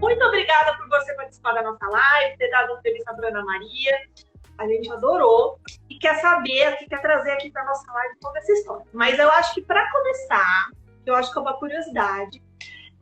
muito obrigada por você participar da nossa live, ter dado uma entrevista para Ana Maria. A gente adorou e quer saber, quer trazer aqui para nossa live toda essa história. Mas eu acho que para começar, eu acho que é uma curiosidade,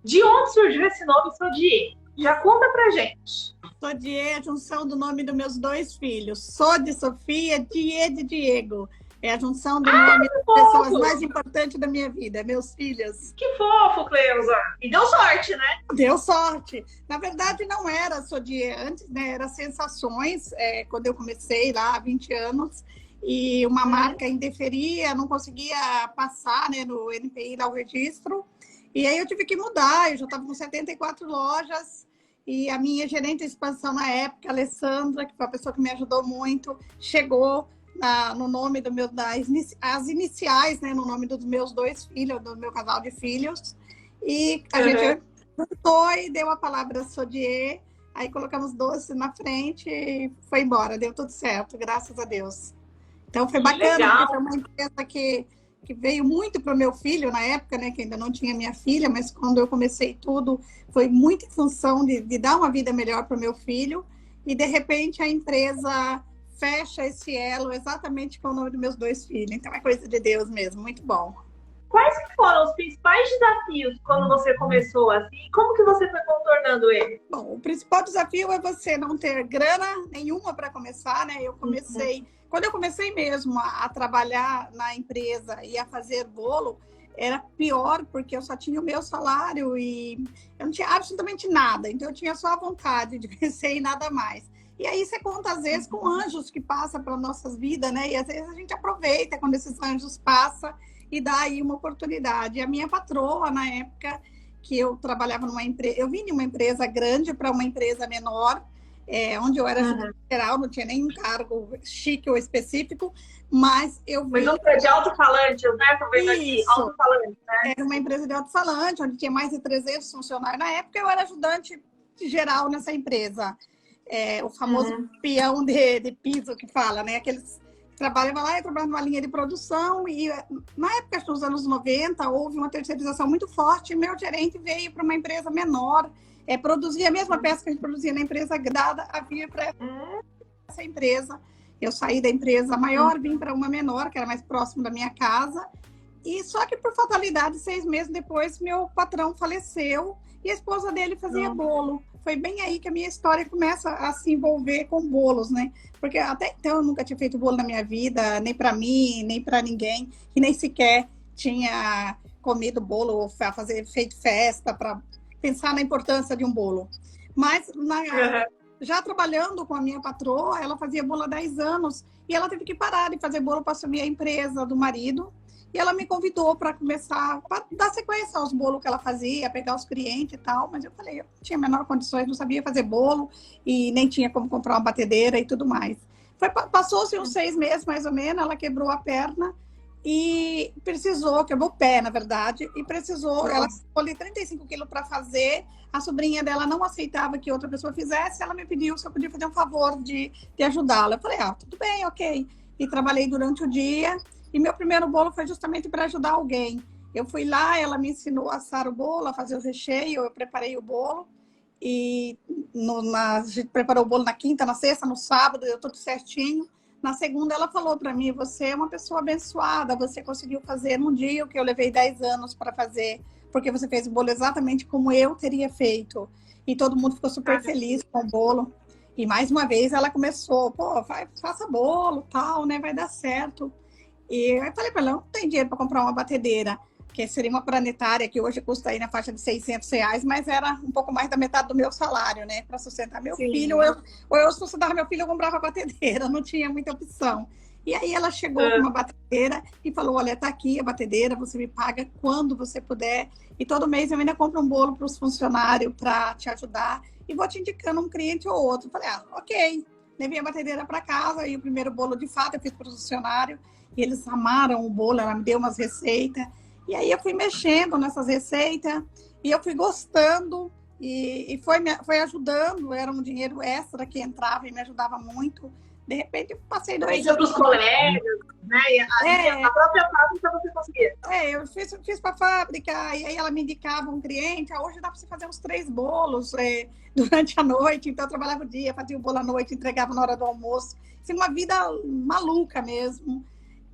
de onde surgiu esse nome Sodier? Já conta pra gente. Sodier é a junção do nome dos meus 2 filhos. Sou de Sofia, Die de Diego. É a junção do nome das pessoas mais importantes da minha vida, meus filhos. Que fofo, Cleusa. E deu sorte, né? Deu sorte. Na verdade, não era Sodier antes, né? Era Sensações, quando eu comecei lá há 20 anos. E uma marca indeferia, não conseguia passar, né, no NPI, lá o registro. E aí eu tive que mudar. Eu já estava com 74 lojas. E a minha gerente de expansão na época, a Alessandra, que foi a pessoa que me ajudou muito, chegou no nome as iniciais, né, no nome dos meus 2 filhos, do meu casal de filhos. E a gente juntou e deu a palavra Sodier. Aí colocamos doce na frente e foi embora. Deu tudo certo, graças a Deus. Então foi bacana, porque foi uma empresa que veio muito para o meu filho na época, né, que ainda não tinha minha filha, mas quando eu comecei tudo, foi muito em função de dar uma vida melhor para o meu filho. E, de repente, a empresa fecha esse elo exatamente com o nome dos meus 2 filhos. Então, é coisa de Deus mesmo, muito bom. Quais foram os principais desafios quando você começou assim? Como que você foi contornando ele? Bom, o principal desafio é você não ter grana nenhuma para começar, né? Eu comecei... Quando eu comecei mesmo a trabalhar na empresa e a fazer bolo, era pior, porque eu só tinha o meu salário e eu não tinha absolutamente nada. Então, eu tinha só a vontade de vencer e nada mais. E aí você conta, às vezes, com anjos que passam pelas nossas vidas, né? E às vezes a gente aproveita quando esses anjos passam e dá aí uma oportunidade. E a minha patroa, na época que eu trabalhava numa empresa, eu vim de uma empresa grande para uma empresa menor, onde eu era geral, não tinha nenhum cargo chique ou específico, mas eu vi... Mas outra de alto-falante, né? Tô vendo aqui, alto-falante, né? Era uma empresa de alto-falante, onde tinha mais de 300 funcionários. Na época, eu era ajudante geral nessa empresa. O famoso peão de piso que fala, né? Aqueles trabalhavam lá, eu trabalhava numa linha de produção e na época, nos anos 90, houve uma terceirização muito forte e meu gerente veio para uma empresa menor, produzia a mesma peça que a gente produzia na empresa grada, havia para essa empresa. Eu saí da empresa maior, vim para uma menor, que era mais próximo da minha casa, e só que por fatalidade, 6 meses depois, meu patrão faleceu e a esposa dele fazia bolo. Foi bem aí que a minha história começa a se envolver com bolos, né? Porque até então eu nunca tinha feito bolo na minha vida, nem para mim, nem para ninguém, e nem sequer tinha comido bolo ou feito festa para pensar na importância de um bolo. Mas já trabalhando com a minha patroa, ela fazia bolo há 10 anos e ela teve que parar de fazer bolo para assumir a empresa do marido. E ela me convidou para começar, para dar sequência aos bolos que ela fazia, pegar os clientes e tal. Mas eu falei, eu não tinha a menor condições, não sabia fazer bolo e nem tinha como comprar uma batedeira e tudo mais. Passou-se uns 6 meses, mais ou menos, ela quebrou a perna e quebrou o pé, na verdade, e precisou, ela colheu 35 quilos para fazer. A sobrinha dela não aceitava que outra pessoa fizesse, ela me pediu se eu podia fazer um favor de ajudá-la. Eu falei, tudo bem, ok. E trabalhei durante o dia. E meu primeiro bolo foi justamente para ajudar alguém. Eu fui lá, ela me ensinou a assar o bolo, a fazer o recheio, eu preparei o bolo. E a gente preparou o bolo na quinta, na sexta, no sábado, deu tudo certinho. Na segunda, ela falou para mim, você é uma pessoa abençoada, você conseguiu fazer num dia o que eu levei 10 anos para fazer, porque você fez o bolo exatamente como eu teria feito. E todo mundo ficou super feliz com o bolo. E mais uma vez ela começou, faça bolo, tal, né, vai dar certo. E eu falei para ela, não tem dinheiro para comprar uma batedeira, que seria uma planetária, que hoje custa aí na faixa de R$600, mas era um pouco mais da metade do meu salário, né? Para sustentar meu filho. Ou eu sustentava meu filho, eu comprava batedeira, não tinha muita opção. E aí ela chegou com uma batedeira e falou, olha, tá aqui a batedeira, você me paga quando você puder. E todo mês eu ainda compro um bolo para os funcionários para te ajudar. E vou te indicando um cliente ou outro. Falei, ok. Levei a batedeira para casa e o primeiro bolo, de fato, eu fiz para o funcionário. E eles amaram o bolo, ela me deu umas receitas. E aí eu fui mexendo nessas receitas e eu fui gostando e foi ajudando. Era um dinheiro extra que entrava e me ajudava muito De repente, eu passei 2 Isso para os colegas, né? A própria fábrica você conseguia. Eu fiz para a fábrica, e aí ela me indicava um cliente. Hoje dá para você fazer uns 3 bolos durante a noite. Então, eu trabalhava o dia, fazia o bolo à noite, entregava na hora do almoço. Assim, uma vida maluca mesmo.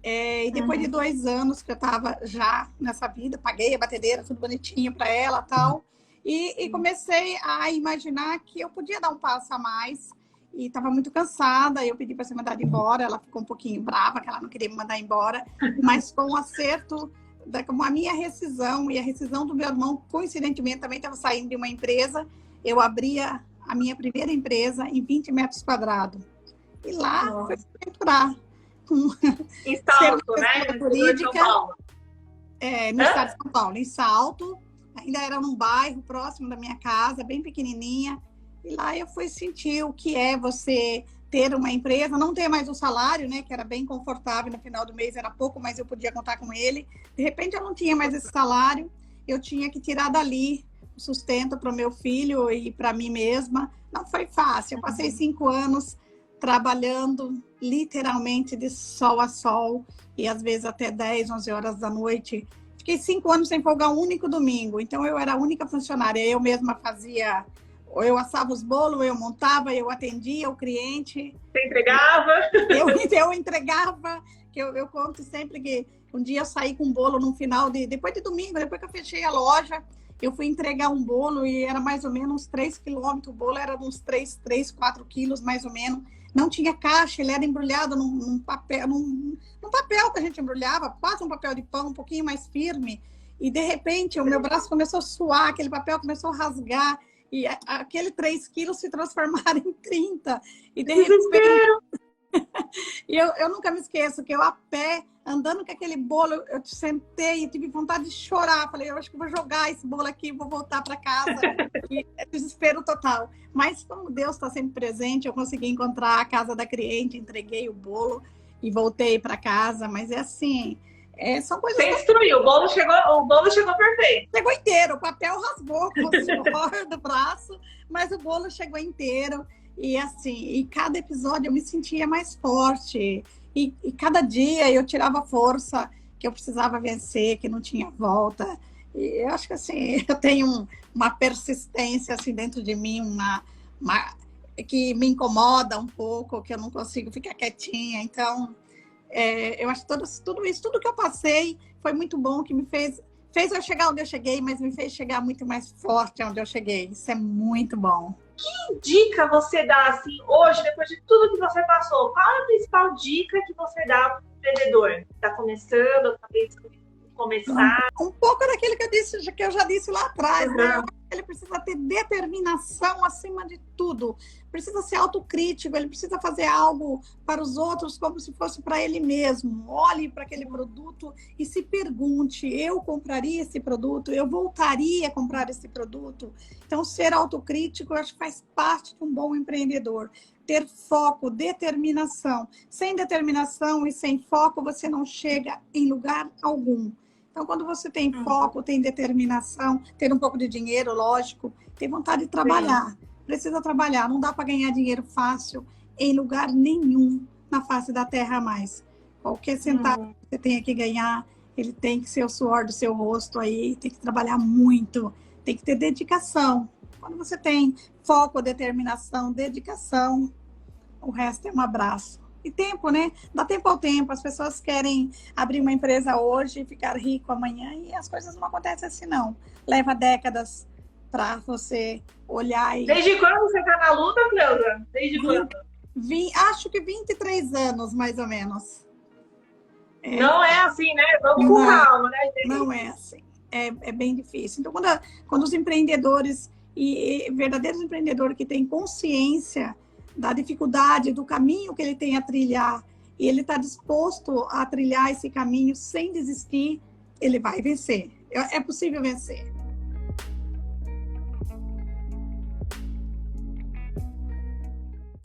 E depois de 2 anos que eu estava já nessa vida, paguei a batedeira, tudo bonitinho para ela e tal. E comecei a imaginar que eu podia dar um passo a mais. E estava muito cansada, eu pedi para ser mandada embora, ela ficou um pouquinho brava, que ela não queria me mandar embora, mas com o acerto, como a minha rescisão e a rescisão do meu irmão, coincidentemente, também estava saindo de uma empresa, eu abria a minha primeira empresa em 20 metros quadrados. E lá foi aventurar. Em Salto, né? Jurídica, no estado de São Paulo, em Salto, ainda era num bairro próximo da minha casa, bem pequenininha. E lá eu fui sentir o que é você ter uma empresa, não ter mais o salário, né, que era bem confortável, no final do mês era pouco, mas eu podia contar com ele. De repente eu não tinha mais esse salário, eu tinha que tirar dali o sustento para o meu filho e para mim mesma. Não foi fácil, eu passei 5 anos trabalhando literalmente de sol a sol e às vezes até 10, 11 horas da noite. Fiquei 5 anos sem folgar um único domingo, então eu era a única funcionária, eu mesma fazia... Eu assava os bolos, eu montava, eu atendia o cliente. Você entregava? Eu entregava. Eu conto sempre que um dia eu saí com um bolo no final depois de domingo, depois que eu fechei a loja, eu fui entregar um bolo e era mais ou menos uns 3 quilômetros. O bolo era uns 3, 4 quilos, mais ou menos. Não tinha caixa, ele era embrulhado num papel que a gente embrulhava, quase um papel de pão, um pouquinho mais firme. E, de repente, o meu braço começou a suar, aquele papel começou a rasgar. E aquele 3 quilos se transformaram em 30. E de repente... E eu nunca me esqueço que eu a pé, andando com aquele bolo, eu sentei e tive vontade de chorar. Falei, eu acho que vou jogar esse bolo aqui, vou voltar para casa. E é desespero total. Mas como Deus está sempre presente, eu consegui encontrar a casa da cliente, entreguei o bolo e voltei para casa. Mas é assim... são coisas... Você destruiu, o bolo chegou perfeito. Chegou inteiro, o papel rasgou com o suor do braço, mas o bolo chegou inteiro. E assim, e cada episódio eu me sentia mais forte. E cada dia eu tirava força que eu precisava vencer, que não tinha volta. E eu acho que assim, eu tenho uma persistência assim dentro de mim, que me incomoda um pouco, que eu não consigo ficar quietinha. Então... eu acho que tudo isso, tudo que eu passei foi muito bom, que me fez eu chegar onde eu cheguei, mas me fez chegar muito mais forte onde eu cheguei. Isso é muito bom. Que dica você dá, assim, hoje, depois de tudo que você passou? Qual é a principal dica que você dá para o empreendedor que está começando, está pensando em começar? Um pouco daquilo que eu já disse lá atrás, né? Ele precisa ter determinação acima de tudo. Precisa ser autocrítico, ele precisa fazer algo para os outros como se fosse para ele mesmo. Olhe para aquele produto e se pergunte, eu compraria esse produto? Eu voltaria a comprar esse produto? Então, ser autocrítico, eu acho que faz parte de um bom empreendedor. Ter foco, determinação. Sem determinação e sem foco, você não chega em lugar algum. Então, quando você tem foco, tem determinação, ter um pouco de dinheiro, lógico, tem vontade de trabalhar. Sim. Precisa trabalhar, não dá para ganhar dinheiro fácil em lugar nenhum na face da terra mais. Qualquer centavo que você tenha que ganhar, ele tem que ser o suor do seu rosto aí, tem que trabalhar muito, tem que ter dedicação. Quando você tem foco, determinação, dedicação, o resto é um abraço. E tempo, né? Dá tempo ao tempo. As pessoas querem abrir uma empresa hoje, ficar rico amanhã, e as coisas não acontecem assim, não. Leva décadas para você olhar e... Desde quando você está na luta, Cleusa? Desde quando? Acho que 23 anos, mais ou menos. Não é assim, né? Vamos com calma, né? Não é assim. É bem difícil. Então, quando os empreendedores e verdadeiros empreendedores que têm consciência da dificuldade, do caminho que ele tem a trilhar, e ele está disposto a trilhar esse caminho sem desistir, ele vai vencer. É possível vencer.